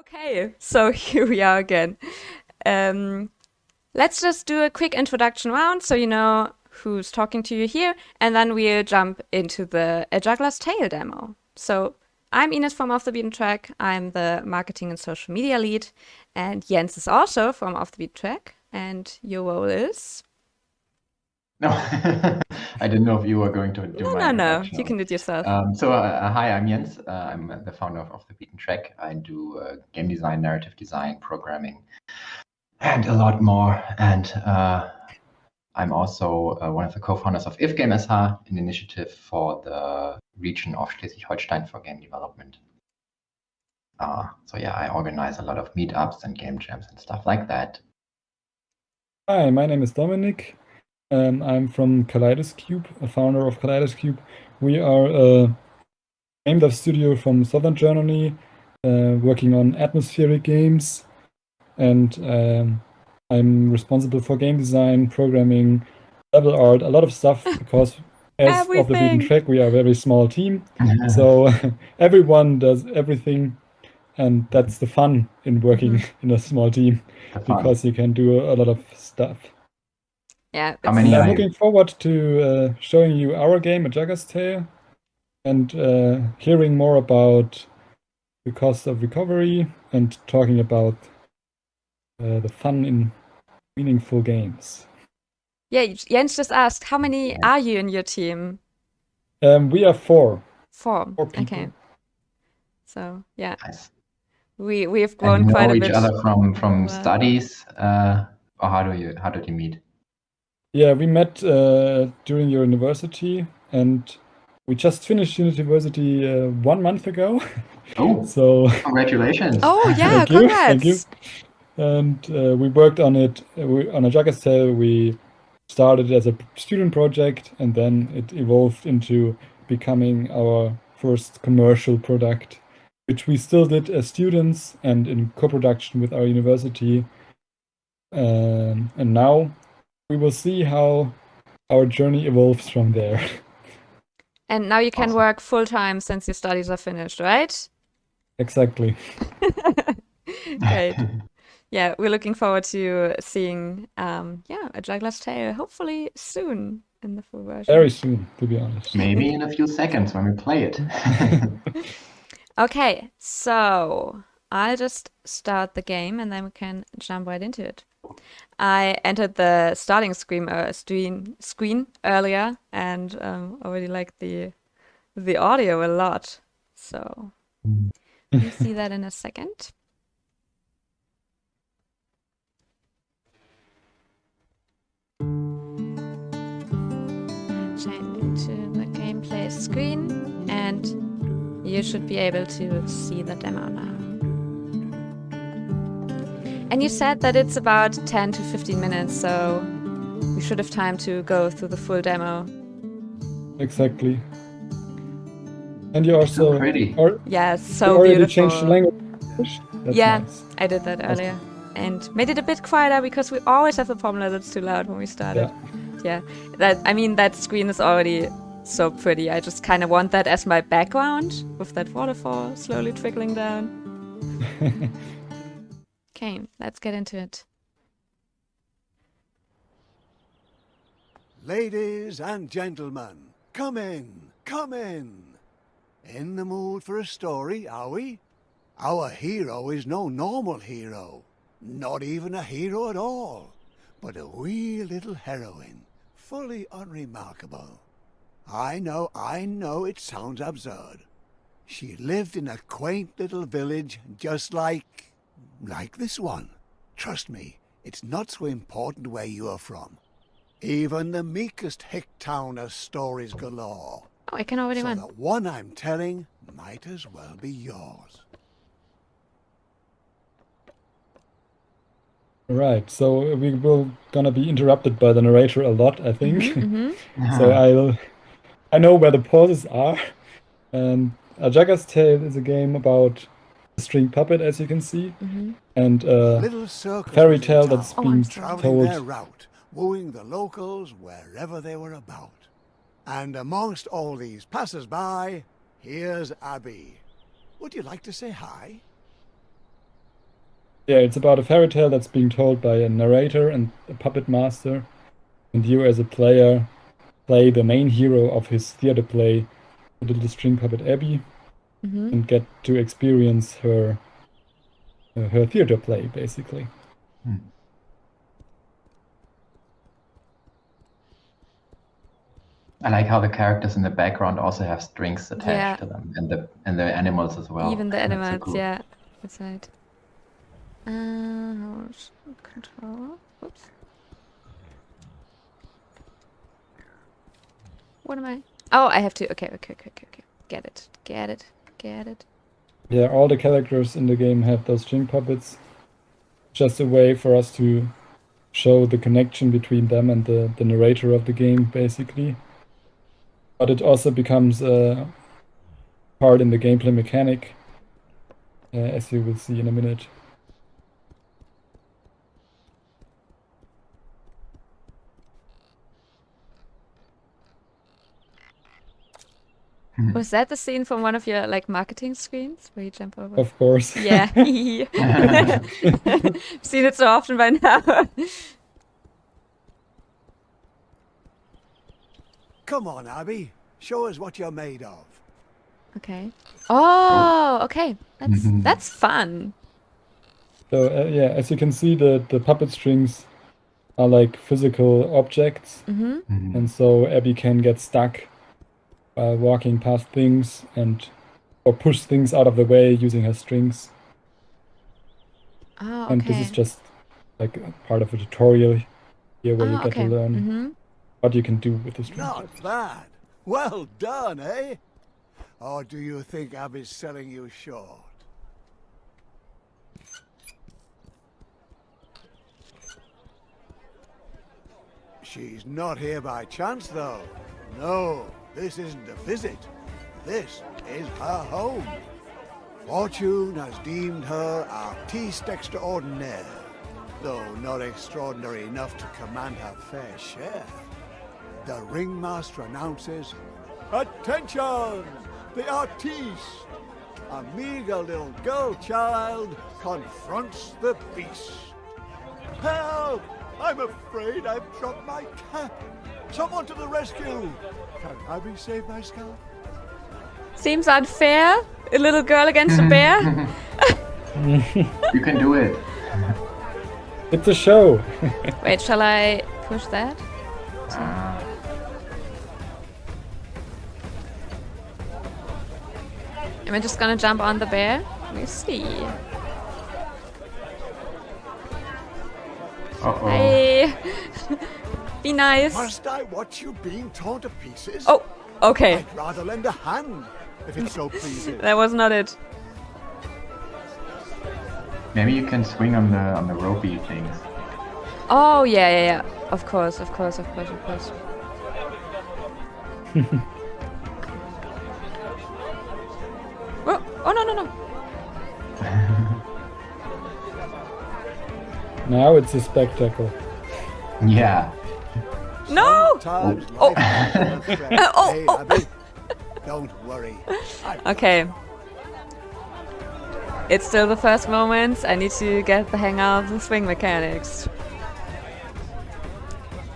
Okay, so here we are again. Let's just do a quick introduction round so you know who's talking to you here, and then we'll jump into the A Juggler's Tale demo. So I'm Ines from Off the Beaten Track. I'm the marketing and social media lead, and Jens is also from Off the Beaten Track. And your role is? No, I didn't know if you were going to do my No. You introduction. can do it yourself. Hi, I'm Jens. I'm the founder of the Beaten Track. I do game design, narrative design, programming, and a lot more. And I'm also one of the co-founders of If Game SH, an initiative for the region of Schleswig-Holstein for game development. I organize a lot of meetups and game jams and stuff like that. Hi, my name is Dominik. I'm from Kaleidoscube, a founder of Kaleidoscube. We are a game dev studio from southern Germany, working on atmospheric games, and I'm responsible for game design, programming, level art, a lot of stuff, because as of the Beaten Everything. Track, we are a very small team, so everyone does everything, and that's the fun in working in a small team, because you can do a lot of stuff. Yeah. How many And are I'm you? looking forward to showing you our game, A Juggler's Tale, and hearing more about the cost of recovery and talking about the fun in meaningful games. Yeah, Jens just asked, how many are you in your team? We are four. Four. Four people. Okay. So yeah, Nice. we've And grown you quite know a each bit. other from Well, studies, or how did you meet? Yeah, we met during your university, and we just finished university 1 month ago. Oh, So congratulations! Oh yeah, thank you, thank you. congrats. And we worked on it on A Juggler's Tale. We started as a student project, and then it evolved into becoming our first commercial product, which we still did as students and in co-production with our university. And now we will see how our journey evolves from there. And now you can Awesome. work full time since your studies are finished, right? Exactly. Great. Yeah, we're looking forward to seeing A Juggler's Tale hopefully soon in the full version. Very soon, to be honest. Maybe in a few seconds when we play it. Okay, so I'll just start the game and then we can jump right into it. I entered the starting screen earlier and already liked the audio a lot. So you see that in a second. Change to the gameplay screen, and you should be able to see the demo now. And you said that it's about 10 to 15 minutes, so we should have time to go through the full demo. Exactly. And you also So pretty. Yeah, it's you so already beautiful. changed the language. That's Yeah, nice. I did that earlier. And made it a bit quieter because we always have the problem that it's too loud when we started. Yeah. That screen is already so pretty. I just kind of want that as my background with that waterfall slowly trickling down. Okay, let's get into it. Ladies and gentlemen, come in, come in. In the mood for a story, are we? Our hero is no normal hero, not even a hero at all, but a wee little heroine, fully unremarkable. I know it sounds absurd. She lived in a quaint little village just like this one. Trust me, it's not so important where you are from. Even the meekest hick town has stories galore. Oh, I can already So run. the one I'm telling might as well be yours. Right, so we will gonna be interrupted by the narrator a lot, I think. So I know where the pauses are. And A Juggler's Tale is a game about a string puppet, as you can see, and A a little circus fairy was in tale that's town, being traveling their told. route, wooing the locals wherever they were about. And amongst all these passers-by, here's Abby. Would you like to say hi? Yeah, it's about a fairy tale that's being told by a narrator and a puppet master, and you as a player play the main hero of his theater play, the little string puppet Abby, and get to experience her theater play, basically. I like how the characters in the background also have strings attached to them, and the animals as well. Even the That's so animals, cool. yeah. That's right. Control. Oops. What am I? Oh, I have to. Okay. Get it. Yeah, all the characters in the game have those string puppets. Just a way for us to show the connection between them and the narrator of the game, basically. But it also becomes a part in the gameplay mechanic, as you will see in a minute. Was that the scene from one of your like marketing screens where you jump over? Of course. Yeah. Seen it so often by now. Come on, Abby. Show us what you're made of. Okay. Oh, okay. That's fun. So yeah, as you can see, the puppet strings are like physical objects, and so Abby can get stuck by walking past things or push things out of the way using her strings. Oh, okay. And this is just like a part of a tutorial here where you get to learn what you can do with the strings. Not bad. Well done, eh? Or do you think Abby's selling you short? She's not here by chance, though. No, this isn't a visit. This is her home. Fortune has deemed her artiste extraordinaire, though not extraordinary enough to command her fair share. The ringmaster announces, "Attention! The artiste!" A meager little girl child confronts the beast. "Help! I'm afraid I've dropped my cap. Someone to the rescue! Can Abby save my scalp?" Seems unfair. A little girl against a bear. You can do it. It's a show. Wait, shall I push that? Am I just gonna jump on the bear? We'll see. Uh-oh. Hey! Be nice. Must I watch you being torn to pieces? Oh, okay. I'd rather lend a hand, if it so pleases. That was not it. Maybe you can swing on the ropey things. Oh, yeah. Of course. Oh, no. Now it's a spectacle. Yeah. No! Sometimes Oh. life has been a threat. Oh. Hey, Abby, don't worry. Okay. It's still the first moment. I need to get the hang of the swing mechanics.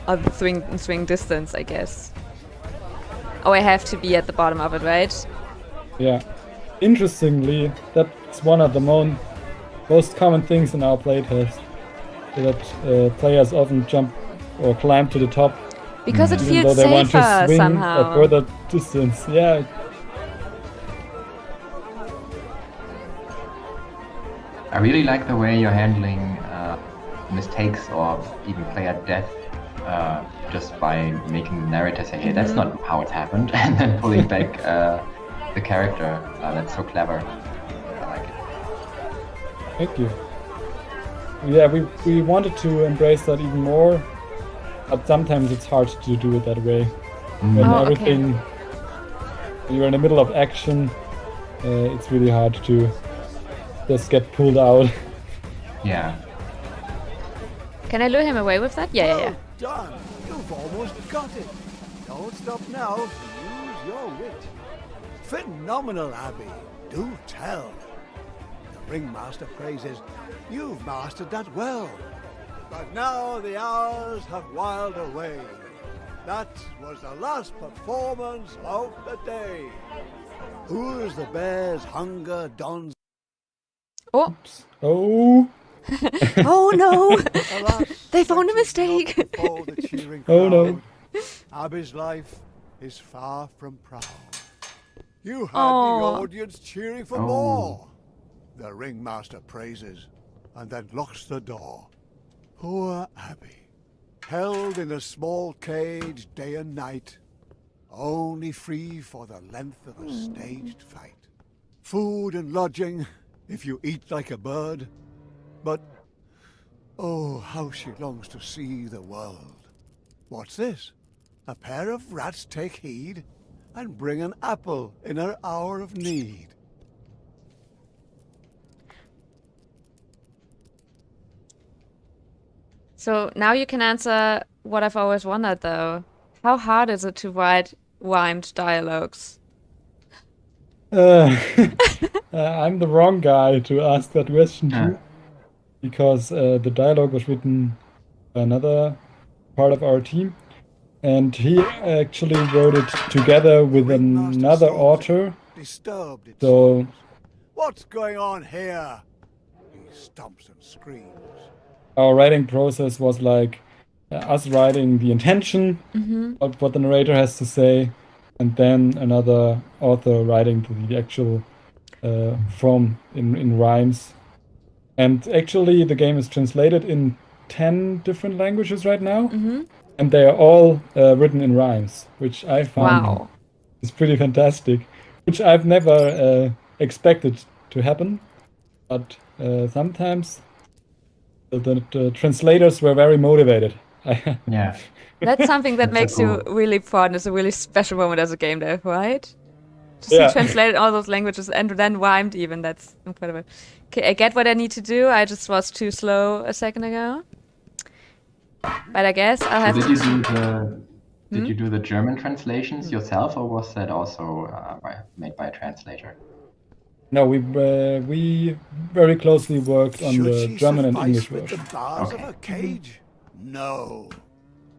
Or the swing distance, I guess. Oh, I have to be at the bottom of it, right? Yeah. Interestingly, that's one of the most common things in our playtest. That players often jump or climb to the top Because it even though feels they want to safer swing a somehow. further distance. Yeah. I really like the way you're handling mistakes or even player death just by making the narrator say, hey, that's not how it happened, and then pulling back the character. That's so clever. I like it. Thank you. Yeah, we wanted to embrace that even more, but sometimes it's hard to do it that way. When everything, you're in the middle of action, it's really hard to just get pulled out. Yeah. Can I lure him away with that? Yeah. Well done. You've almost got it. Don't stop now. Use your wit. Phenomenal, Abby. Do tell. The ringmaster praises. You've mastered that well. But now the hours have whiled away. That was the last performance of the day. Who's the bear's hunger dons? Oh, Oh, oh no! Alas, They found a that is not mistake. before the cheering Oh, no. crowd. Abby's life is far from proud. You had Aw. the audience cheering for Oh. more. The ringmaster praises and then locks the door. Poor Abby, held in a small cage day and night, only free for the length of a staged fight. Food and lodging, if you eat like a bird, but oh, how she longs to see the world. What's this? A pair of rats take heed and bring an apple in her hour of need. So now you can answer what I've always wondered, though. How hard is it to write rhymed dialogues? I'm the wrong guy to ask that question Yeah. to, because the dialogue was written by another part of our team, and he actually wrote it together with Ringmaster another soldier, author. Disturbed, it So- seems. What's going on here? He stomps and screams. Our writing process was like us writing the intention of what the narrator has to say, and then another author writing the actual form in rhymes. And actually, the game is translated in 10 different languages right now, and they are all written in rhymes, which I found Wow. is pretty fantastic, which I've never expected to happen. But sometimes the translators were very motivated. Yeah. That's something that That's makes so you cool. really proud. It's a really special moment as a game dev, right? To Yeah. see translated all those languages and then rhymed even. That's incredible. Okay, I get what I need to do. I just was too slow a second ago. But I guess I'll have Did to... you do the German translations yourself, or was that also made by a translator? No, we very closely worked on Should the she German and suffice English with the version. bars Okay. of a cage? No.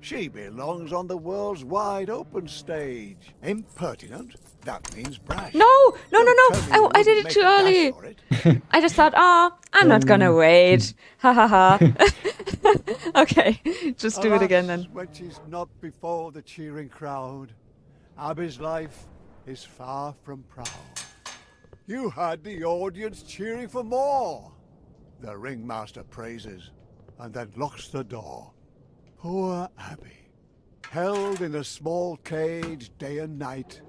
She belongs on the world's wide open stage. Impertinent? That means brash. No, no, no, Don't no. tell me you I did wouldn't it too make a dash early. for it. I just thought, oh, I'm not gonna wait. Ha ha ha. Okay, just do it again Alas, then. when she's not before the cheering crowd, Abby's life is far from proud. You had the audience cheering for more. The ringmaster praises and then locks the door. Poor Abby, held in a small cage day and night,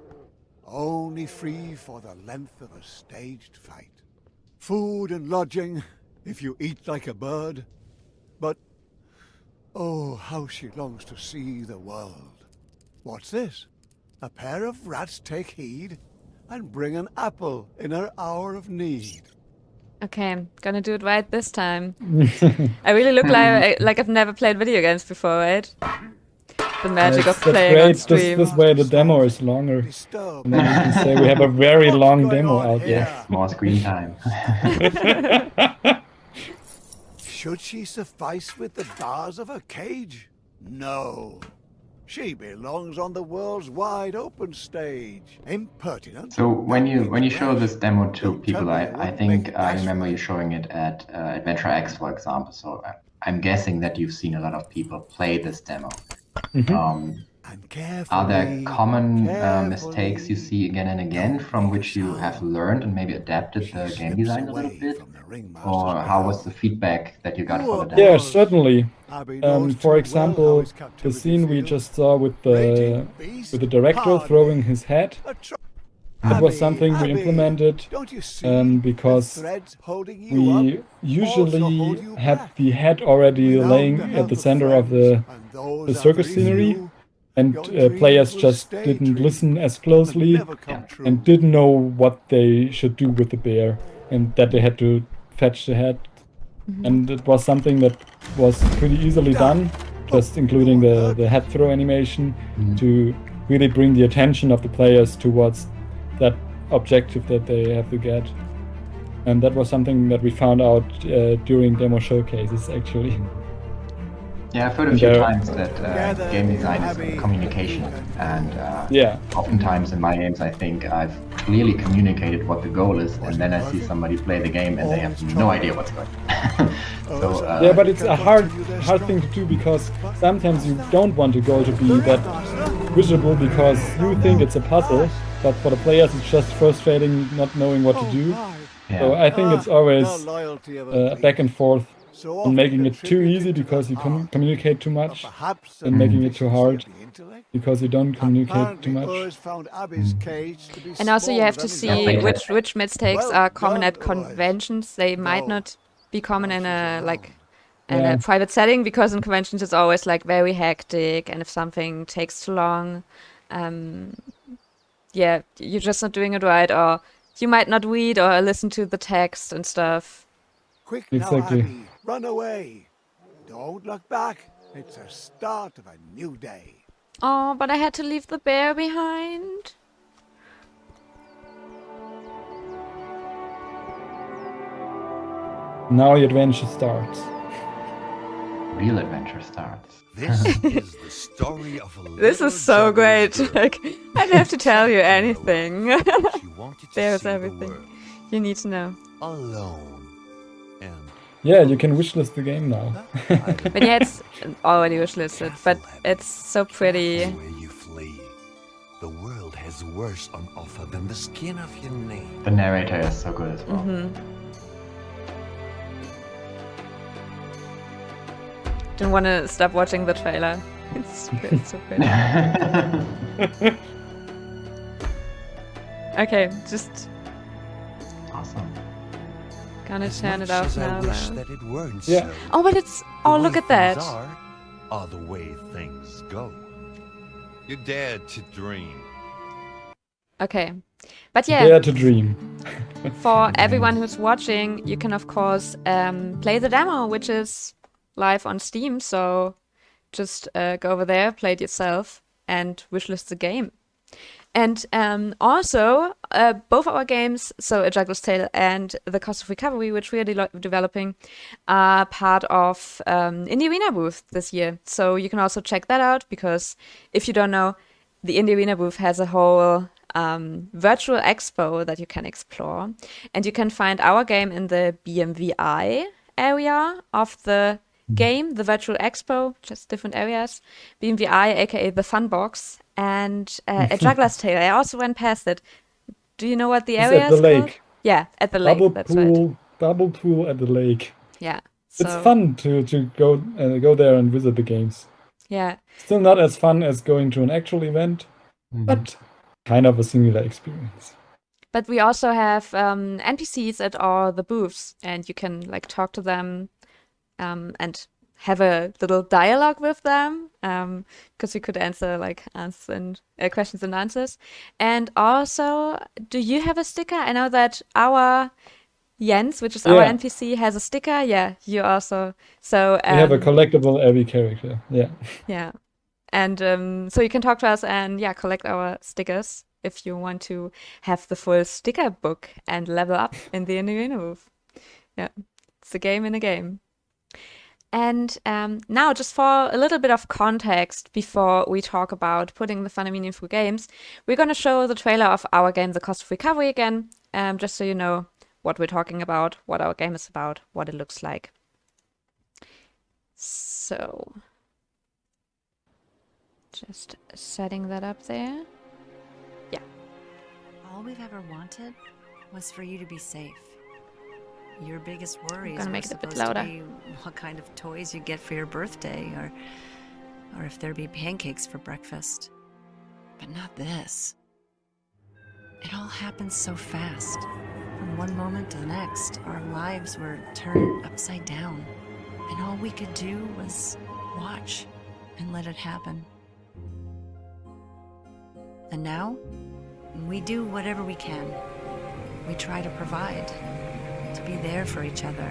only free for the length of a staged fight. Food and lodging, if you eat like a bird, but oh, how she longs to see the world. What's this? A pair of rats take heed and bring an apple in her hour of need. Okay, gonna do it right this time. I really look like I've never played video games before, right? The magic of That's playing on great. stream. This way the demo is longer. Disturbed. And then you can say we have a very What's long going demo on out here? there. Yes, more screen time. Should she suffice with the bars of a cage? No. She belongs on the world's wide open stage. Impertinent? So when That you means show brash. this demo to Don't people, tell me you I wouldn't think make a I dash remember for you it. showing it at Adventure X, for example. So I'm guessing that you've seen a lot of people play this demo. And carefully, Are there common mistakes you carefully, see again and again don't from make a which you have sound. learned and maybe adapted She the game slips design a little away bit? from the ringmaster's Or how was crowd. the feedback that you got for the Poor demo? Yeah, Buzz. certainly. Abby knows too For well how example, his the captivity scene we feels. just saw with Raging beast, the director pardon throwing me. his head, That was something we implemented, Don't you see because the threads holding you up we also usually hold you had back? the head already Without laying the at help the center of friends, and those the are circus very scenery, few, and your dreams players will just stay didn't dreams listen as and closely never come true. and didn't know what they should do with the bear, and that they had to fetch the head. And it was something that was pretty easily done, just including the head throw animation to really bring the attention of the players towards that objective that they have to get. And that was something that we found out during demo showcases, actually. Yeah, I've heard a few times that game design is communication, and oftentimes in my games I think I've clearly communicated what the goal is, and then I see somebody play the game and they have no idea what's going on. So, yeah, but it's a hard thing to do, because sometimes you don't want the goal to be that visible because you think it's a puzzle, but for the players it's just frustrating not knowing what to do. yeah. So I think it's always back and forth on making it too easy because you communicate too much, and making it too hard because you don't communicate too much. And also you have to see which mistakes are common at conventions. They might not be common in a a private setting, because in conventions it's always like very hectic, and if something takes too long, yeah, you're just not doing it right, or you might not read or listen to the text and stuff. Quick Exactly. now, Abby, run away. Don't look back. It's the start of a new day. Oh, but I had to leave the bear behind. Now the adventure starts. Real adventure starts. This is the story of a This little is so great. juggler's girl. Like, I don't have to tell you anything. She wanted to There's see the everything world you need to know. alone. And Yeah, you can wishlist the game now. But yeah, it's already wishlisted, but it's so pretty. where you flee, the world has worse on offer than the skin of your knee. The narrator is so good as well. Don't want to stop watching the trailer. It's so pretty. Okay, just Awesome. gonna As turn much it off as I now. wish though. that it weren't Yeah. so. Oh, but it's... Oh, The look way at that. things are the way things go. You dared to dream. Okay. But yeah, Dare to dream. for everyone who's watching, you can of course play the demo, which is live on Steam. So just go over there, play it yourself, and wishlist the game. And also, both our games, so A Juggler's Tale and The Cost of Recovery, which we are developing, are part of Indie Arena booth this year. So you can also check that out, because if you don't know, the Indie Arena booth has a whole virtual expo that you can explore. And you can find our game in the BMVI area of the game, the virtual expo, just different areas. BMVI, aka the Fun Box, and A Juggler's Tale. I also went past it. Do you know what the It's area at the is lake. called? Yeah, at the lake. That's right. Bubble pool at the lake. Yeah. It's So, fun to go there and visit the games. yeah. Still not as fun as going to an actual event, but kind of a similar experience. But we also have NPCs at all the booths, and you can like talk to them and have a little dialogue with them, because we could answer questions and answers. And also, do you have a sticker? I know that our Jens, which is our Yeah. NPC, has a sticker. Yeah, you also. So We have a collectible every character. Yeah. yeah. And so you can talk to us and collect our stickers if you want to have the full sticker book and level up in the Arena booth. Yeah, it's a game in a game. And now, just for a little bit of context before we talk about putting the fun and meaningful games, we're going to show the trailer of our game, The Cost of Recovery, again, just so you know what we're talking about, what our game is about, what it looks like. So, just setting that up there. Yeah. All we've ever wanted was for you to be safe. Your biggest worries gonna were make it a bit supposed to louder. be what kind of toys you get for your birthday, or if there'd be pancakes for breakfast. But not this. It all happened so fast. From one moment to the next, our lives were turned upside down, and all we could do was watch and let it happen. And now, we do whatever we can. We try to provide, to be there for each other.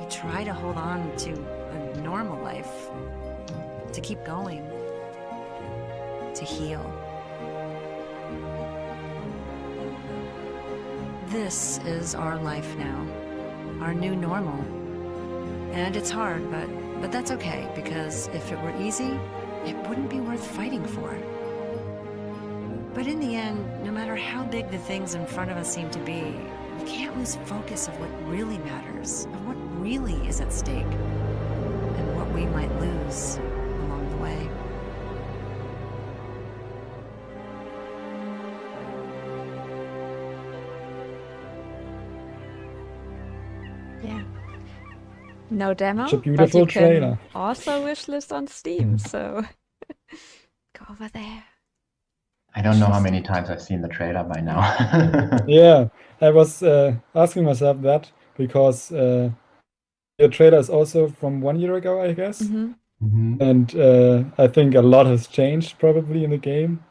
We try to hold on to a normal life, to keep going, to heal. This is our life now, our new normal. And it's hard, but that's okay, because if it were easy, it wouldn't be worth fighting for. But in the end, no matter how big the things in front of us seem to be, we can't lose focus of what really matters, of what really is at stake, and what we might lose along the way. Yeah. No demo, Such a but beautiful you can trailer. also wishlist on Steam, so go over there. I don't know how many times I've seen the trailer by now. Yeah, I was asking myself that because your trailer is also from 1 year ago, I guess. Mhm. Mhm. And I think a lot has changed probably in the game.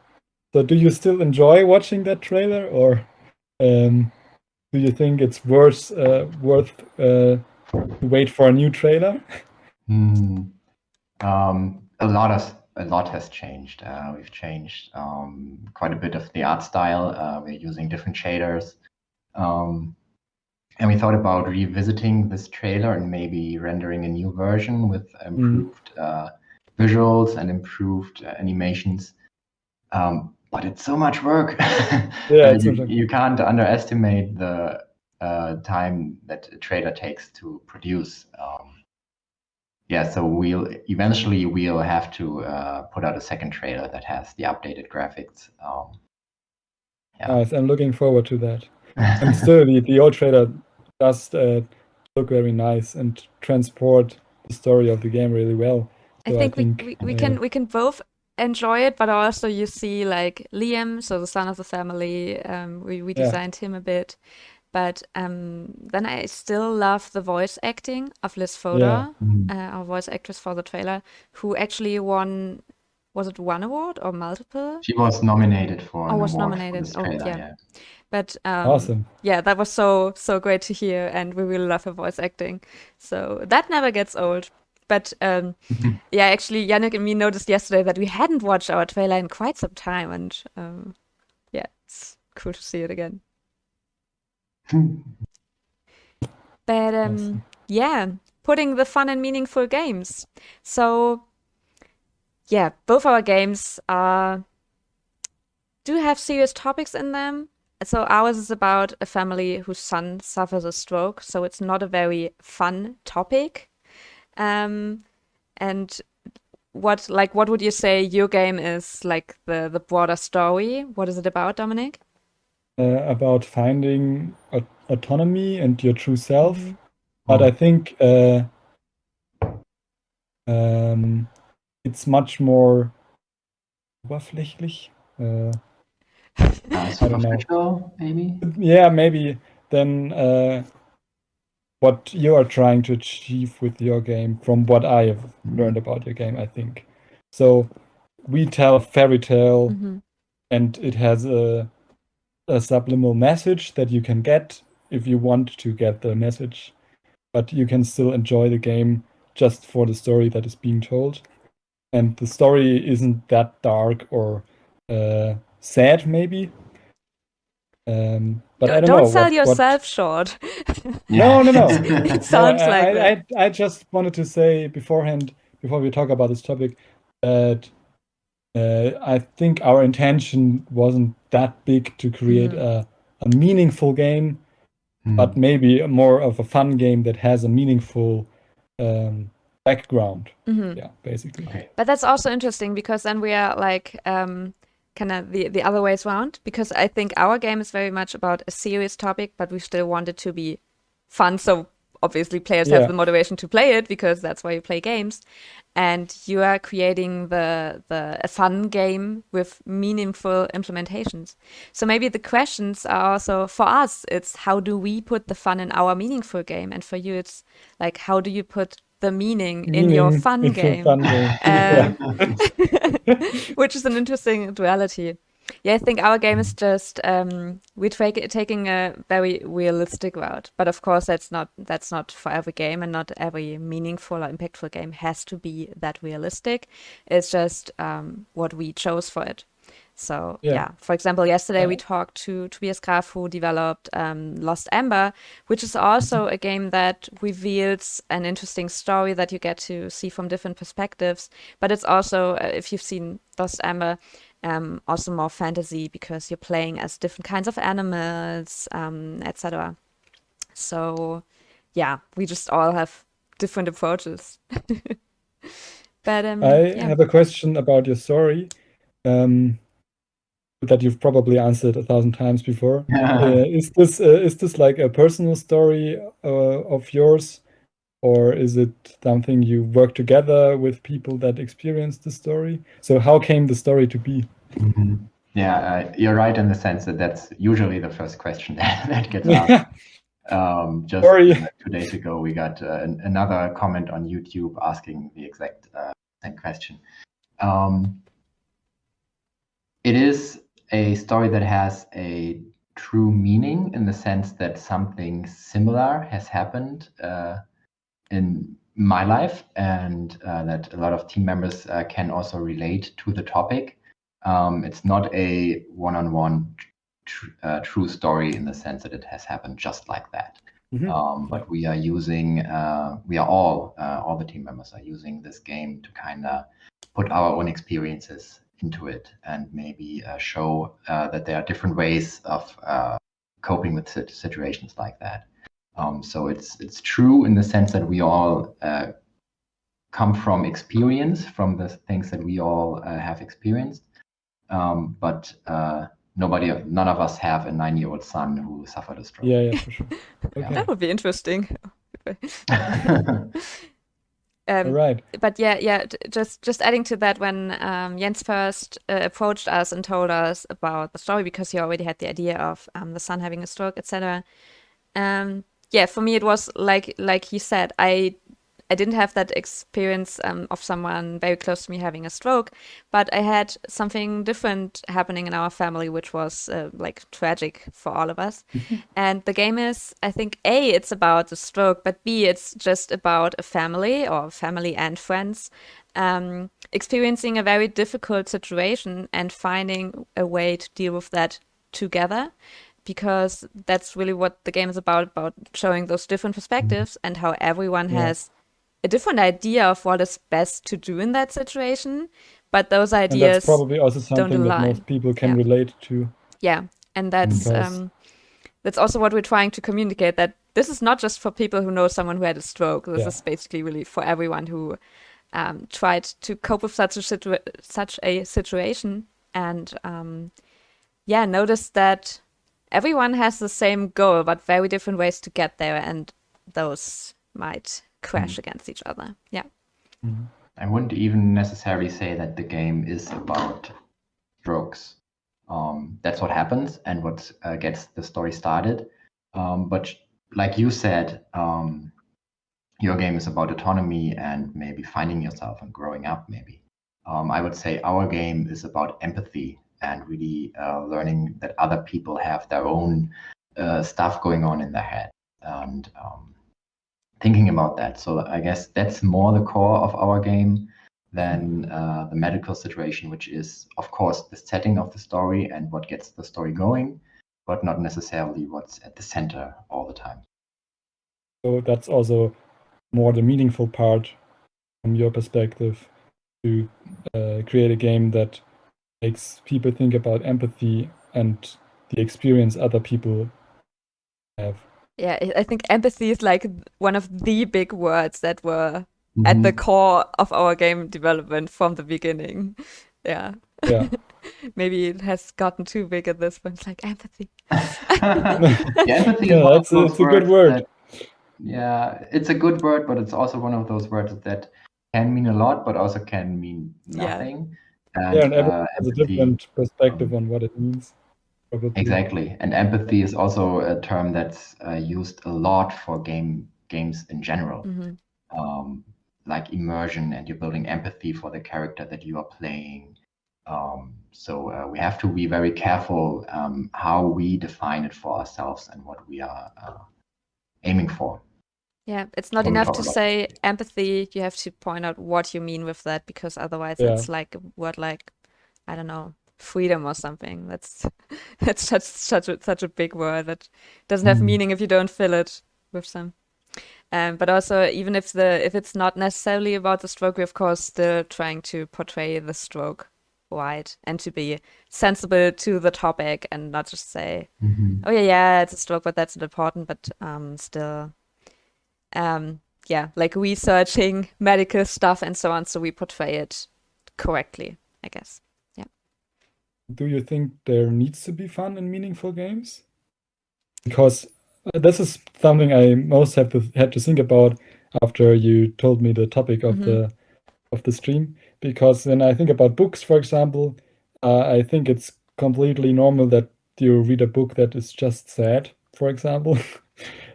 So do you still enjoy watching that trailer, or do you think it's worth to wait for a new trailer? Hmm. A lot has changed. We've changed quite a bit of the art style. We're using different shaders. And we thought about revisiting this trailer and maybe rendering a new version with improved visuals and improved animations. But it's so much work. Yeah, it's much you can't underestimate the time that a trailer takes to produce. Yeah, so we'll eventually have to put out a second trailer that has the updated graphics. Yeah. Nice. I'm looking forward to that. And still, the old trailer does look very nice and transport the story of the game really well. I So think we can both enjoy it, but also you see like Liam, so the son of the family. We Yeah. designed him a bit, but then I still love the voice acting of Liz Fodor, our voice actress for the trailer, who actually won. Was it one award or multiple? She was nominated for an was award nominated. for this trailer, yeah. yeah. But Awesome. yeah, that was so great to hear, and we really love her voice acting. So that never gets old. But yeah, actually, Yannick and me noticed yesterday that we hadn't watched our trailer in quite some time, and yeah, it's cool to see it again. But Awesome. yeah, putting the fun in meaningful games. So yeah, both our games do have serious topics in them. So ours is about a family whose son suffers a stroke, so it's not a very fun topic. And what would you say your game is, like the broader story? What is it about, Dominik? About finding autonomy and your true self. Mhm. But I think it's much more oberflächlich. Superficial, maybe? Yeah, maybe than what you are trying to achieve with your game, from what I have learned about your game, I think. So we tell a fairy tale, and it has a subliminal message that you can get if you want to get the message, but you can still enjoy the game just for the story that is being told. And the story isn't that dark or sad, maybe. But I don't know. Don't sell yourself short. No. It sounds like that. I just wanted to say beforehand, before we talk about this topic, that I think our intention wasn't that big to create a meaningful game, but maybe more of a fun game that has a meaningful background. Yeah, basically. Okay. But that's also interesting, because then we are like kind of the other ways around, because I think our game is very much about a serious topic, but we still want it to be fun. So obviously players have the motivation to play it, because that's why you play games. And you are creating a fun game with meaningful implementations. So maybe the questions are also, for us, it's how do we put the fun in our meaningful game? And for you, it's like, how do you put the meaning in your fun game? Which is an interesting duality. Yeah, I think our game is just we're taking a very realistic route, but of course that's not for every game, and not every meaningful or impactful game has to be that realistic. It's just what we chose for it. So Yeah. yeah, for example, yesterday we talked to Tobias Graf, who developed Lost Ember, which is also a game that reveals an interesting story that you get to see from different perspectives. But it's also, if you've seen Lost Ember, also more fantasy because you're playing as different kinds of animals, etc. So yeah, we just all have different approaches. But I have a question about your story. That you've probably answered 1,000 times before. Is this like a personal story of yours, or is it something you work together with people that experience the story? So how came the story to be? Yeah, you're right in the sense that that's usually the first question that gets asked. Just Sorry. 2 days ago, we got another comment on YouTube asking the exact same question. It is a story that has a true meaning in the sense that something similar has happened in my life, and that a lot of team members can also relate to the topic. It's not a one-on-one true story in the sense that it has happened just like that. But we are using, we are all the team members are using this game to kind of put our own experiences into it and maybe show that there are different ways of coping with situations like that. So it's true in the sense that we all come from experience, from the things that we all have experienced. But none of us have a 9-year-old son who suffered a stroke. Yeah, for sure. Okay. that would be interesting. All right. But yeah. Just adding to that, when Jens first approached us and told us about the story, because he already had the idea of the son having a stroke, etc. Yeah, for me it was like he said, I didn't have that experience of someone very close to me having a stroke, but I had something different happening in our family, which was like tragic for all of us. And the game is, I think, A, it's about the stroke, but B, it's just about a family or family and friends experiencing a very difficult situation and finding a way to deal with that together. Because that's really what the game is about showing those different perspectives and how everyone has a different idea of what is best to do in that situation, but those ideas and that's probably also don't something that align. most people can relate to. Yeah, and that's also what we're trying to communicate, that this is not just for people who know someone who had a stroke. This is basically really for everyone who tried to cope with such a situation, and notice that everyone has the same goal, but very different ways to get there, and those might crash against each other. Yeah. I wouldn't even necessarily say that the game is about strokes. That's what happens and what gets the story started. But like you said, your game is about autonomy and maybe finding yourself and growing up, maybe. I would say our game is about empathy and really learning that other people have their own stuff going on in their head, and thinking about that. So I guess that's more the core of our game than the medical situation, which is, of course, the setting of the story and what gets the story going, but not necessarily what's at the center all the time. So that's also more the meaningful part from your perspective, to create a game that makes people think about empathy and the experience other people have. Yeah, I think empathy is like one of the big words that were at the core of our game development from the beginning. Yeah. Maybe it has gotten too big at this point. It's like empathy. Empathy is it's a good word. It's a good word, but it's also one of those words that can mean a lot, but also can mean nothing. And everyone has a different perspective on what it means. Probably. Exactly. And empathy is also a term that's used a lot for games in general. Like immersion, and you're building empathy for the character that you are playing. So we have to be very careful how we define it for ourselves and what we are aiming for. Yeah, it's not enough to say empathy. You have to point out what you mean with that, because otherwise it's like a word like, I don't know, freedom or something. That's that's such a big word that doesn't have meaning if you don't fill it with some. But also, even if it's not necessarily about the stroke, we're of course still trying to portray the stroke right and to be sensible to the topic and not just say, oh yeah, it's a stroke, but that's not important. But still, yeah, like researching medical stuff and so on, so we portray it correctly, I guess. Yeah. Do you think there needs to be fun and meaningful games? Because this is something I most had to think about after you told me the topic of the stream. Because when I think about books, for example, I think it's completely normal that you read a book that is just sad, for example,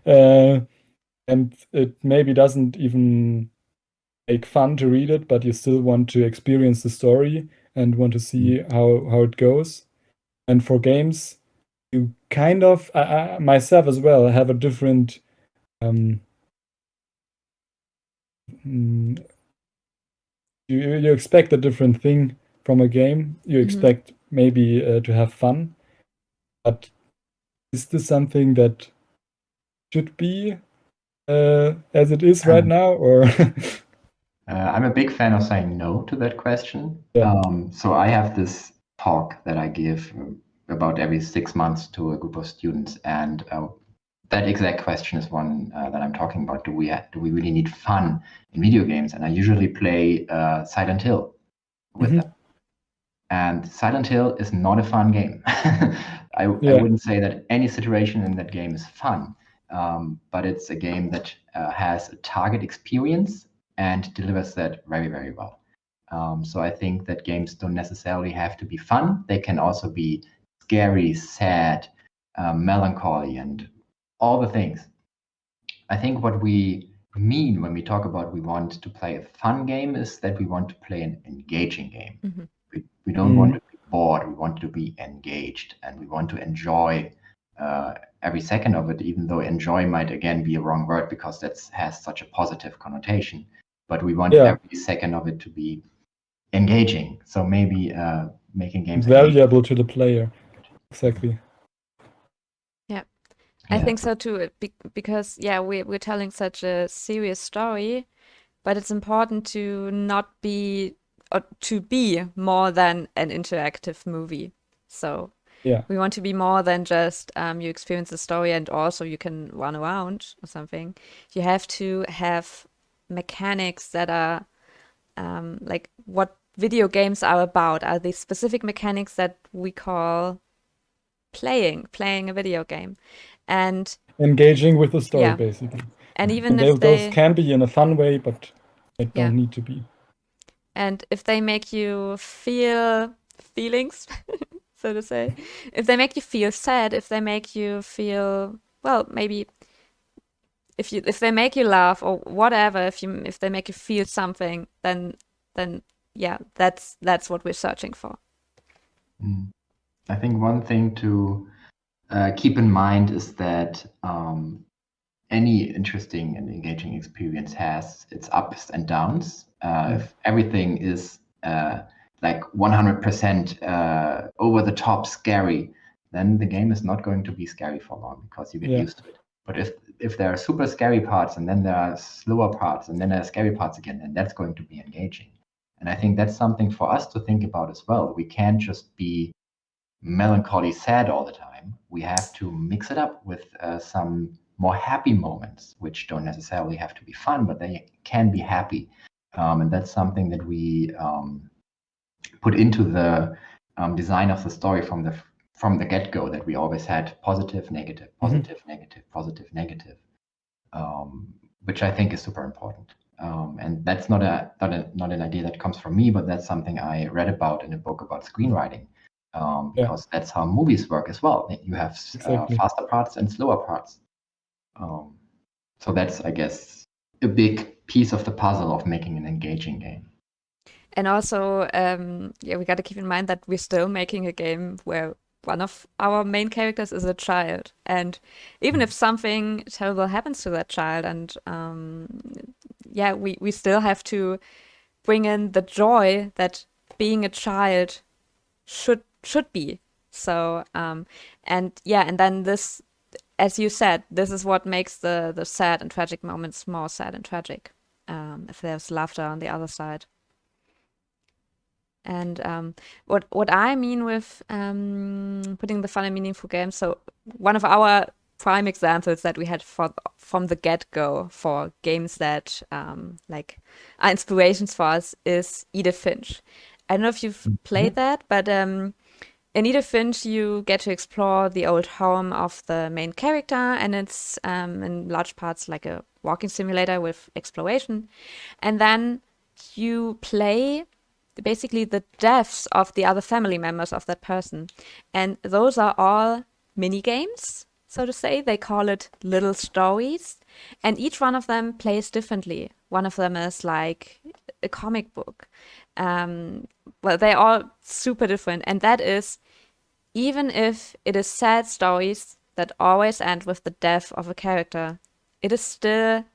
and it maybe doesn't even make fun to read it, but you still want to experience the story and want to see how it goes. And for games, you kind of, myself as well, have a different you expect a different thing from a game. You expect maybe to have fun, but is this something that should be as it is right now, or? I'm a big fan of saying no to that question. Yeah. So I have this talk that I give about every 6 months to a group of students, and that exact question is one that I'm talking about. Do we really need fun in video games? And I usually play Silent Hill with them. And Silent Hill is not a fun game. I wouldn't say that any situation in that game is fun, but it's a game that has a target experience and delivers that very, very well. So I think that games don't necessarily have to be fun. They can also be scary, sad, melancholy, and all the things. I think what we mean when we talk about we want to play a fun game is that we want to play an engaging game. We don't want to be bored. We want to be engaged, and we want to enjoy every second of it, even though enjoy might again be a wrong word because that has such a positive connotation. But we want every second of it to be engaging. So maybe making games valuable to the player. Exactly. Yeah. I think so too, because we're telling such a serious story, but it's important to not be or to be more than an interactive movie. So we want to be more than just you experience the story and also you can run around or something. You have to have mechanics that are like what video games are about. Are these specific mechanics that we call playing a video game, and engaging with the story, basically. And even if those can be in a fun way, but they don't need to be. And if they make you feel feelings, so to say, if they make you feel sad, if they make you feel, well, maybe if they make you laugh or whatever, if they make you feel something, then that's what we're searching for. I think one thing to keep in mind is that any interesting and engaging experience has its ups and downs. If everything is like 100% over the top scary, then the game is not going to be scary for long because you get used to it. But if there are super scary parts and then there are slower parts and then there are scary parts again, then that's going to be engaging. And I think that's something for us to think about as well. We can't just be melancholy sad all the time. We have to mix it up with some more happy moments, which don't necessarily have to be fun, but they can be happy. And that's something that we put into the design of the story from the get-go, that we always had positive, negative, positive, negative, positive, negative, which I think is super important. And that's not an idea that comes from me, but that's something I read about in a book about screenwriting. Because that's how movies work as well. You have faster parts and slower parts. So that's, I guess, a big piece of the puzzle of making an engaging game. And also, we got to keep in mind that we're still making a game where one of our main characters is a child. And even if something terrible happens to that child, and we still have to bring in the joy that being a child should should be. So and then this, as you said, this is what makes the sad and tragic moments more sad and tragic, if there's laughter on the other side. And what I mean with putting the fun and meaningful games, so one of our prime examples that we had from the get-go for games that like are inspirations for us is Edith Finch. I don't know if you've played that, but in Edith Finch you get to explore the old home of the main character, and it's in large parts like a walking simulator with exploration. And then you play basically the deaths of the other family members of that person. And those are all mini games, so to say. They call it little stories. And each one of them plays differently. One of them is like a comic book. Well, they're all super different. And that is, even if it is sad stories that always end with the death of a character, it is still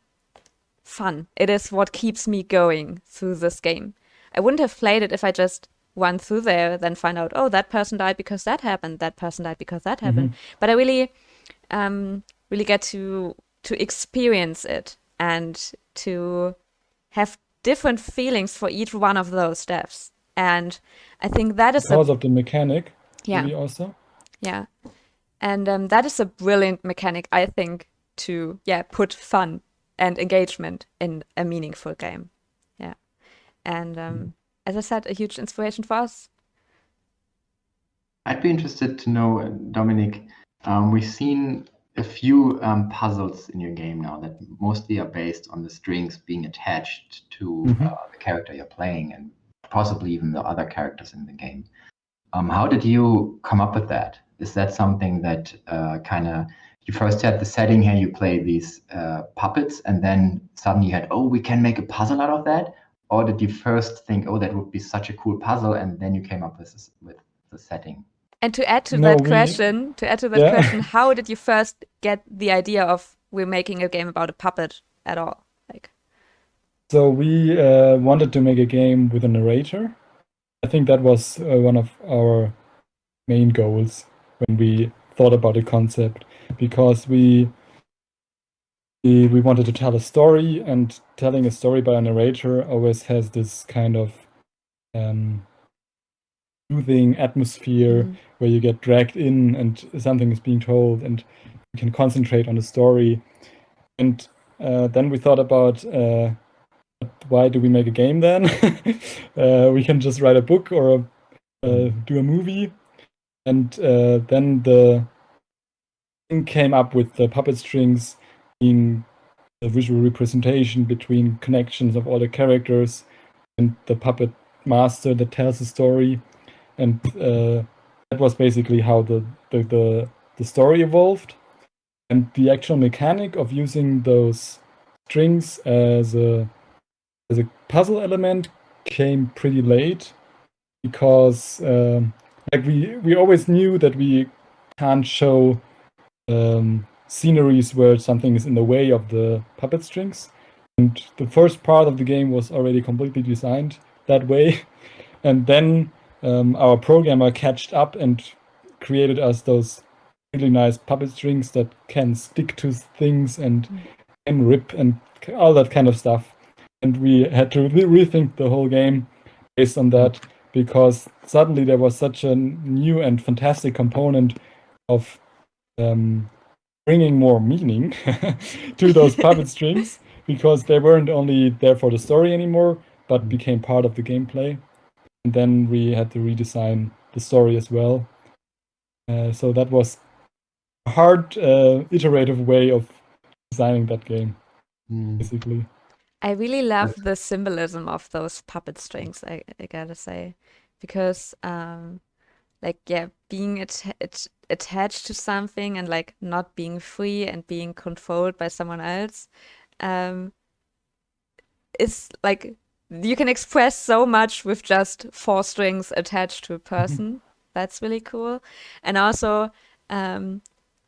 fun. It is what keeps me going through this game. I wouldn't have played it if I just went through there, then find out, oh, that person died because that happened, that person died because that happened. But I really get to experience it and to have different feelings for each one of those deaths. And I think that is because of the mechanic, Yeah. maybe also. Yeah. And that is a brilliant mechanic, I think, to put fun and engagement in a meaningful game. Yeah. And as I said, a huge inspiration for us. I'd be interested to know, Dominik, we've seen a few puzzles in your game now that mostly are based on the strings being attached to the character you're playing, and possibly even the other characters in the game. How did you come up with that? Is that something that you first had the setting here, you play these puppets, and then suddenly you had, oh, we can make a puzzle out of that? Or did you first think, oh, that would be such a cool puzzle, and then you came up with the setting? And to add to No, that we- question, how did you first get the idea of we're making a game about a puppet at all? Like, So we wanted to make a game with a narrator. I think that was one of our main goals when we thought about the concept, because we wanted to tell a story, and telling a story by a narrator always has this kind of soothing atmosphere where you get dragged in and something is being told and you can concentrate on the story. And then we thought about why do we make a game then? We can just write a book or do a movie. And then the thing came up with the puppet strings being a visual representation between connections of all the characters and the puppet master that tells the story. And that was basically how the story evolved. And the actual mechanic of using those strings as a puzzle element came pretty late, because we always knew that we can't show sceneries where something is in the way of the puppet strings. And the first part of the game was already completely designed that way. And then our programmer catched up and created us those really nice puppet strings that can stick to things and can rip and all that kind of stuff. And we had to rethink the whole game based on that, because suddenly there was such a new and fantastic component of bringing more meaning to those puppet strings, because they weren't only there for the story anymore, but became part of the gameplay. And then we had to redesign the story as well. So that was a hard, iterative way of designing that game, basically. I really love the symbolism of those puppet strings, I gotta say, because being attached to something and like not being free and being controlled by someone else, is like you can express so much with just 4 strings attached to a person. That's really cool. And also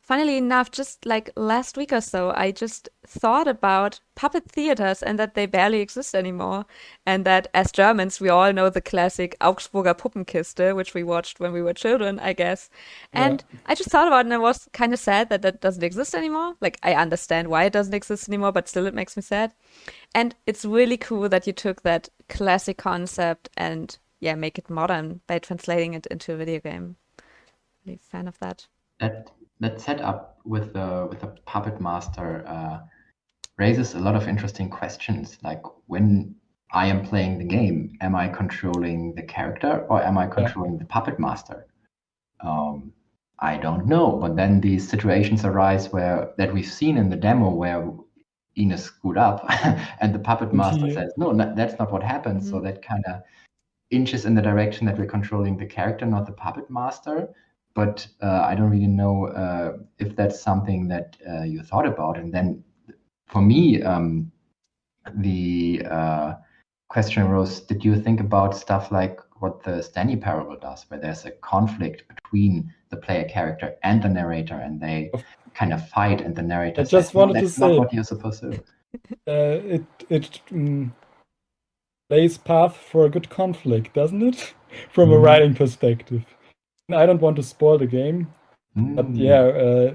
funnily enough, just like last week or so, I just thought about puppet theaters and that they barely exist anymore. And that as Germans, we all know the classic Augsburger Puppenkiste, which we watched when we were children, I guess. And I just thought about it and I was kind of sad that that doesn't exist anymore. Like, I understand why it doesn't exist anymore, but still it makes me sad. And it's really cool that you took that classic concept and, yeah, make it modern by translating it into a video game. Really a fan of that. That setup with the puppet master raises a lot of interesting questions. Like, when I am playing the game, am I controlling the character or am I controlling the puppet master? I don't know. But then these situations arise that we've seen in the demo where Ines screwed up and the puppet master says, no, that's not what happened. So that kind of inches in the direction that we're controlling the character, not the puppet master. But I don't really know if that's something that you thought about. And then for me, the question arose, did you think about stuff like what the Stanley Parable does, where there's a conflict between the player character and the narrator, and they kind of fight, and the narrator says, no, that's not what you're supposed to do. It lays path for a good conflict, doesn't it? From a writing perspective. I don't want to spoil the game, but yeah,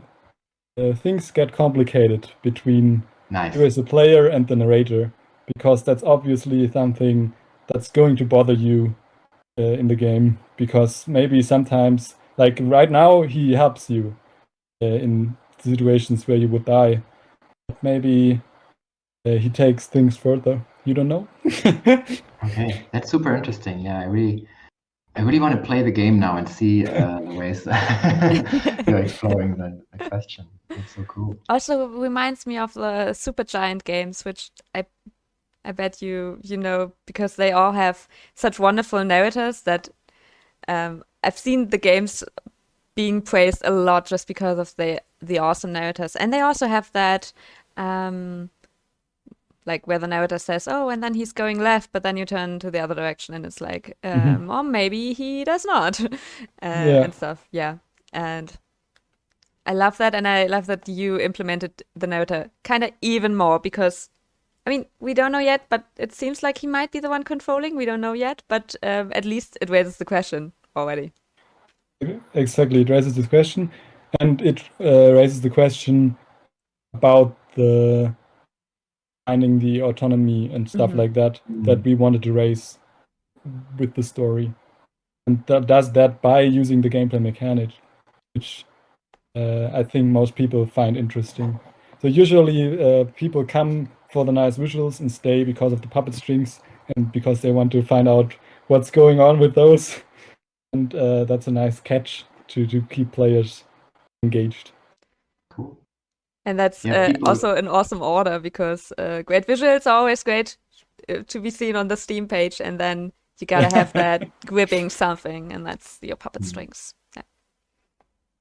things get complicated between you as a player and the narrator, because that's obviously something that's going to bother you in the game, because maybe sometimes, like right now, he helps you in situations where you would die. But maybe he takes things further. You don't know? Okay, that's super interesting. Yeah, I really want to play the game now and see the ways you're exploring the question. That's so cool. Also reminds me of the Supergiant games, which I bet you know, because they all have such wonderful narrators that I've seen the games being praised a lot just because of the awesome narrators. And they also have that like where the narrator says, oh, and then he's going left, but then you turn to the other direction and it's like, or maybe he does not, and stuff. Yeah. And I love that. And I love that you implemented the narrator kind of even more, because, I mean, we don't know yet, but it seems like he might be the one controlling. We don't know yet, but at least it raises the question already. Exactly. It raises the question, and it raises the question about finding the autonomy and stuff like that we wanted to raise with the story, and does that by using the gameplay mechanic, which I think most people find interesting. So usually people come for the nice visuals and stay because of the puppet strings and because they want to find out what's going on with those, and that's a nice catch to keep players engaged. Cool. And that's also an awesome order, because great visuals are always great to be seen on the Steam page, and then you gotta have that gripping something, and that's your puppet strings. Yeah.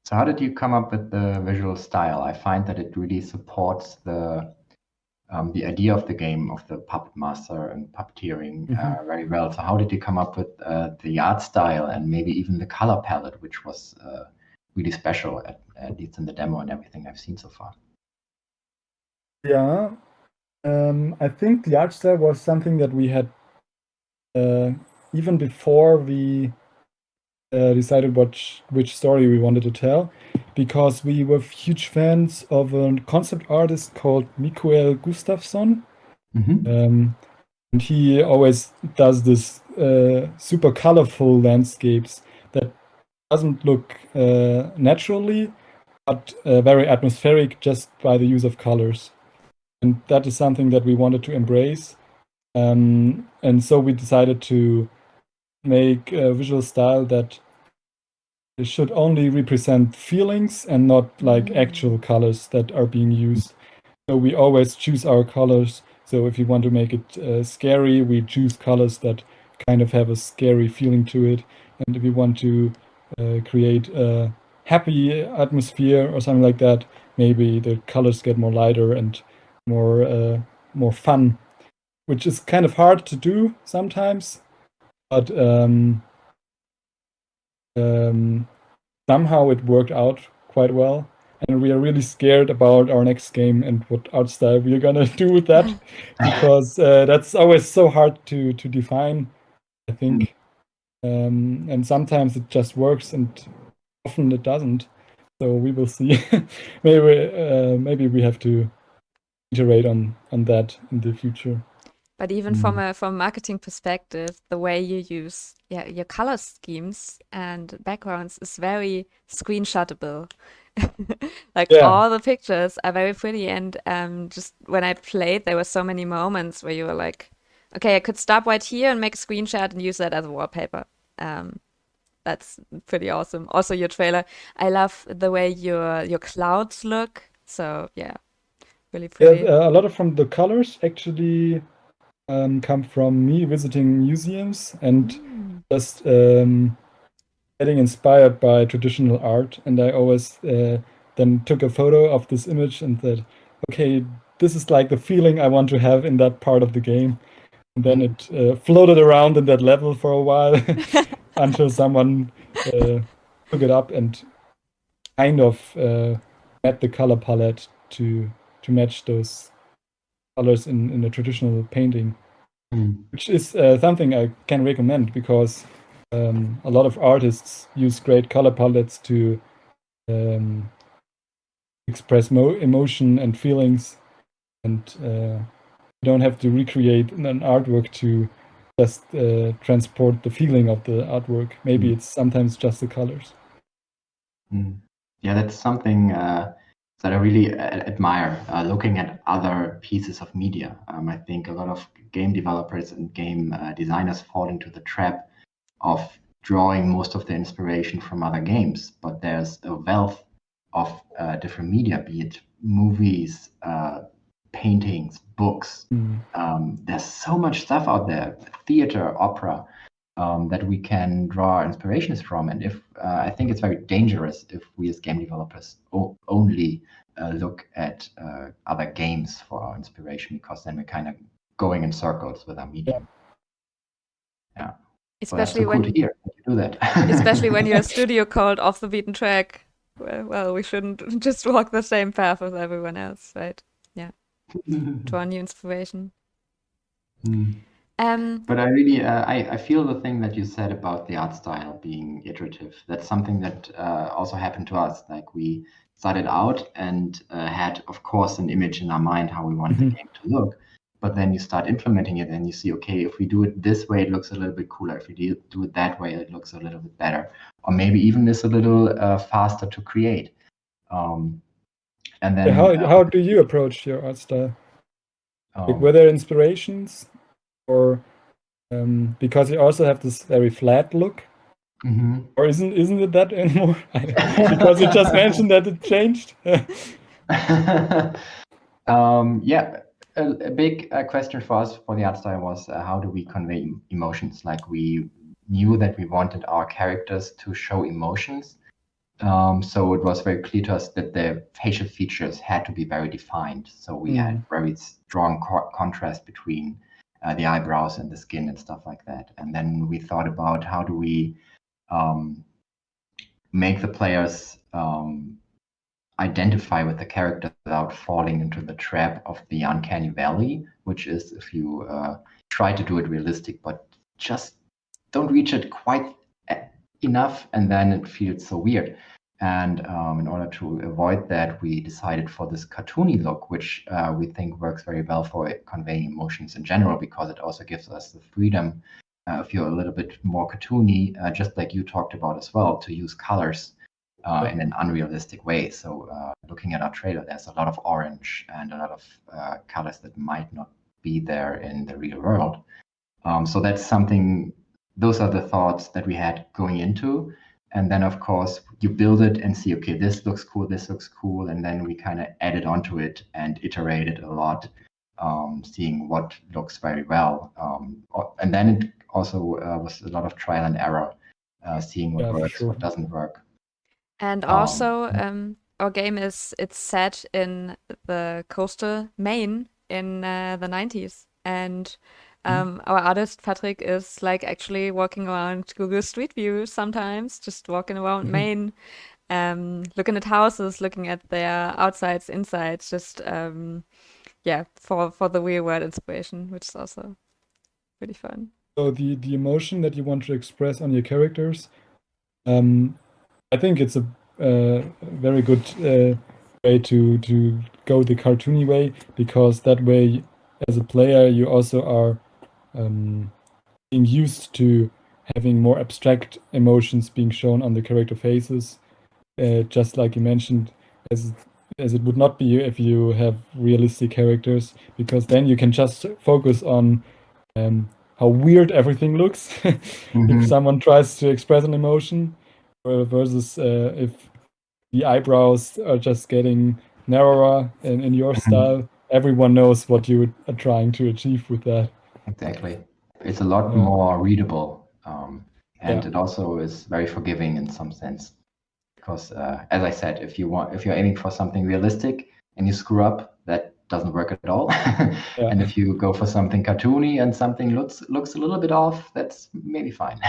So how did you come up with the visual style? I find that it really supports the idea of the game, of the puppet master and puppeteering very well. So how did you come up with the art style and maybe even the color palette, which was really special, at least in the demo and everything I've seen so far? Yeah, I think the art style was something that we had even before we decided which story we wanted to tell, because we were huge fans of a concept artist called Mikael Gustafsson. And he always does this super colorful landscapes that doesn't look naturally, but very atmospheric just by the use of colors. And that is something that we wanted to embrace. And so we decided to make a visual style that should only represent feelings and not like actual colors that are being used. So we always choose our colors. So if you want to make it scary, we choose colors that kind of have a scary feeling to it. And if you want to create a happy atmosphere or something like that, maybe the colors get more lighter and more fun, which is kind of hard to do sometimes, but somehow it worked out quite well. and we are really scared about our next game and what art style we are gonna do with that, because that's always so hard to define, I think. And sometimes it just works, and often it doesn't. So we will see. Maybe we have to iterate on that in the future. But even from a marketing perspective, the way you use your color schemes and backgrounds is very screenshotable. Like all the pictures are very pretty, and just when I played, there were so many moments where you were like, okay, I could stop right here and make a screenshot and use that as a wallpaper. That's pretty awesome. Also, your trailer, I love the way your clouds look. So yeah, really pretty. Yeah, a lot of from the colors actually come from me visiting museums and just getting inspired by traditional art. And I always then took a photo of this image and said, okay, this is like the feeling I want to have in that part of the game. And then it floated around in that level for a while until someone took it up and kind of met the color palette to match those colors in a traditional painting, which is something I can recommend, because a lot of artists use great color palettes to express emotion and feelings, and you don't have to recreate an artwork to just transport the feeling of the artwork. Maybe it's sometimes just the colors. Yeah, that's something that I really admire, looking at other pieces of media. I think a lot of game developers and game designers fall into the trap of drawing most of the inspiration from other games, but there's a wealth of different media, be it movies, paintings, books. There's so much stuff out there, theater, opera, that we can draw inspirations from. And if I think it's very dangerous if we as game developers only look at other games for our inspiration, because then we're kind of going in circles with our medium. Yeah. Especially so when cool to hear you do that. Especially when you're a studio called Off the Beaten Track. Well, we shouldn't just walk the same path as everyone else, right? Yeah. Draw new inspiration. But I really, I feel the thing that you said about the art style being iterative. That's something that also happened to us. Like, we started out and had, of course, an image in our mind how we wanted the game to look. But then you start implementing it and you see, okay, if we do it this way, it looks a little bit cooler. If we do it that way, it looks a little bit better. Or maybe even it's a little faster to create. And then how do you approach your art style? Like, were there inspirations, or because you also have this very flat look, or isn't it that anymore? Because you just mentioned that it changed. Yeah. A big question for us for the art style was how do we convey emotions? Like, we knew that we wanted our characters to show emotions. So it was very clear to us that the facial features had to be very defined. So we had very strong contrast between the eyebrows and the skin and stuff like that. And then we thought about how do we make the players identify with the character without falling into the trap of the uncanny valley, which is if you try to do it realistic, but just don't reach it quite enough, and then it feels so weird. And in order to avoid that, we decided for this cartoony look, which we think works very well for conveying emotions in general, because it also gives us the freedom, if you're a little bit more cartoony, just like you talked about as well, to use colors in an unrealistic way. So looking at our trailer, there's a lot of orange and a lot of colors that might not be there in the real world. So that's something, those are the thoughts that we had going into. And then, of course, you build it and see, okay, this looks cool. And then we kind of added onto it and iterated a lot, seeing what looks very well. And then it also was a lot of trial and error, seeing what works, what doesn't work. And also, our game it's set in the coastal Maine in the 90s. And our artist Patrick is like actually walking around Google Street View sometimes, just walking around Maine. looking at houses, looking at their outsides, insides, just yeah, for the real world inspiration, which is also pretty fun. So the emotion that you want to express on your characters, I think it's a very good way to go the cartoony way, because that way, as a player, you also are being used to having more abstract emotions being shown on the character faces, just like you mentioned, as it would not be if you have realistic characters, because then you can just focus on how weird everything looks if someone tries to express an emotion, versus if the eyebrows are just getting narrower in your style, everyone knows what you are trying to achieve with that. Exactly. It's a lot Yeah. more readable, and Yeah. it also is very forgiving in some sense. Because, as I said, if you're aiming for something realistic and you screw up, that doesn't work at all. Yeah. And if you go for something cartoony and something looks a little bit off, that's maybe fine.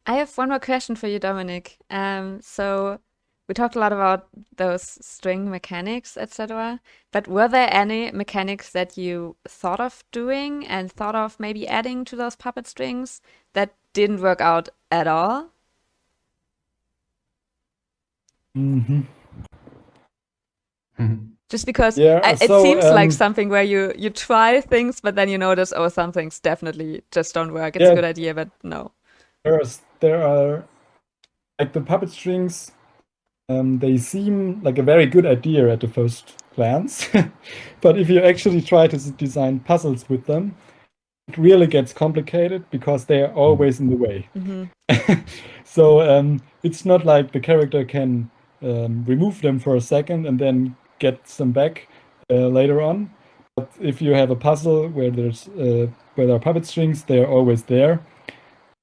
I have one more question for you, Dominik. So we talked a lot about those string mechanics, etc. But were there any mechanics that you thought of doing and thought of maybe adding to those puppet strings that didn't work out at all? Mm-hmm. Just because Yeah, it so, seems like something where you try things, but then you notice, oh, some things definitely just don't work. It's a Yeah. good idea, but no. There are like the puppet strings. They seem like a very good idea at the first glance, but if you actually try to design puzzles with them, it really gets complicated because they are always in the way. So it's not like the character can remove them for a second and then get them back later on. But if you have a puzzle where there are puppet strings, they are always there.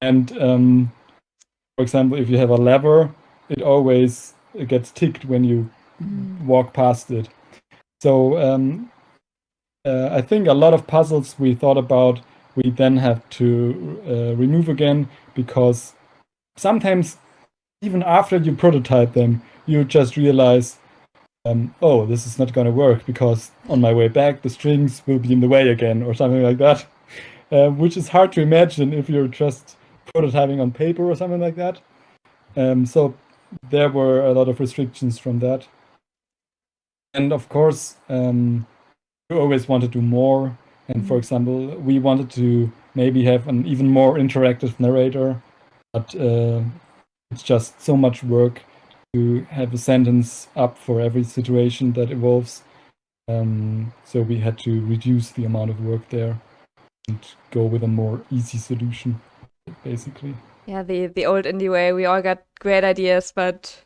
And for example, if you have a lever, it always gets ticked when you walk past it. So I think a lot of puzzles we thought about, we then have to remove again, because sometimes even after you prototype them, you just realize, oh, this is not going to work because on my way back, the strings will be in the way again, or something like that, which is hard to imagine if you're just prototyping on paper or something like that. So there were a lot of restrictions from that. And of course, you always want to do more. And for example, we wanted to maybe have an even more interactive narrator, but it's just so much work to have a sentence up for every situation that evolves. So we had to reduce the amount of work there and go with a more easy solution, basically. Yeah, the old indie way. We all got great ideas, but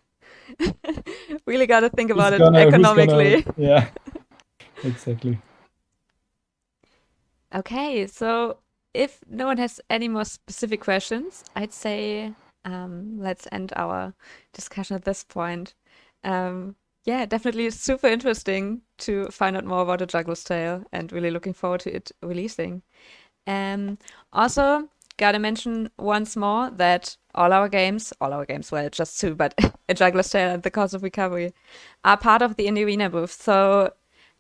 really got to think about it economically. Yeah, exactly. Okay, so if no one has any more specific questions, I'd say let's end our discussion at this point. Yeah, definitely super interesting to find out more about the Juggler's Tale, and really looking forward to it releasing. Also, gotta mention once more that all our games, well, just two, but A Juggler's Tale and The Cost of Recovery, are part of the Indie Arena booth. So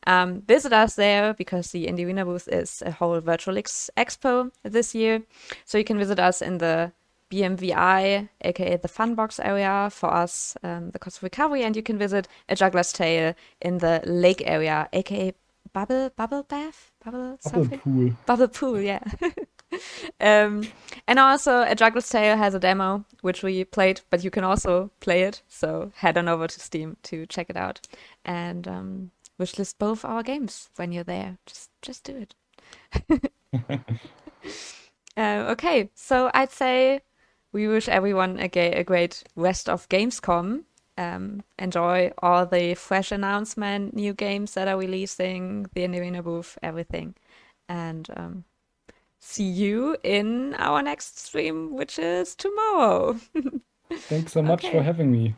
visit us there, because the Indie Arena booth is a whole virtual expo this year. So you can visit us in the BMVI, aka the Funbox area, for us, The Cost of Recovery, and you can visit A Juggler's Tale in the Lake area, aka Bubble Bath? Bubble something? Pool. Bubble Pool, yeah. And also, A Juggler's Tale has a demo, which we played, but you can also play it. So head on over to Steam to check it out. And wishlist both our games when you're there. Just do it. Okay, so I'd say we wish everyone a great rest of Gamescom. Enjoy all the fresh announcement, new games that are releasing, the Indie Arena booth, everything. And see you in our next stream, which is tomorrow. Thanks so much for having me.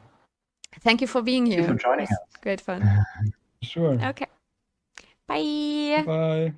Thank you for being here. Thank you for joining us. Great fun. Sure. Okay. Bye. Bye.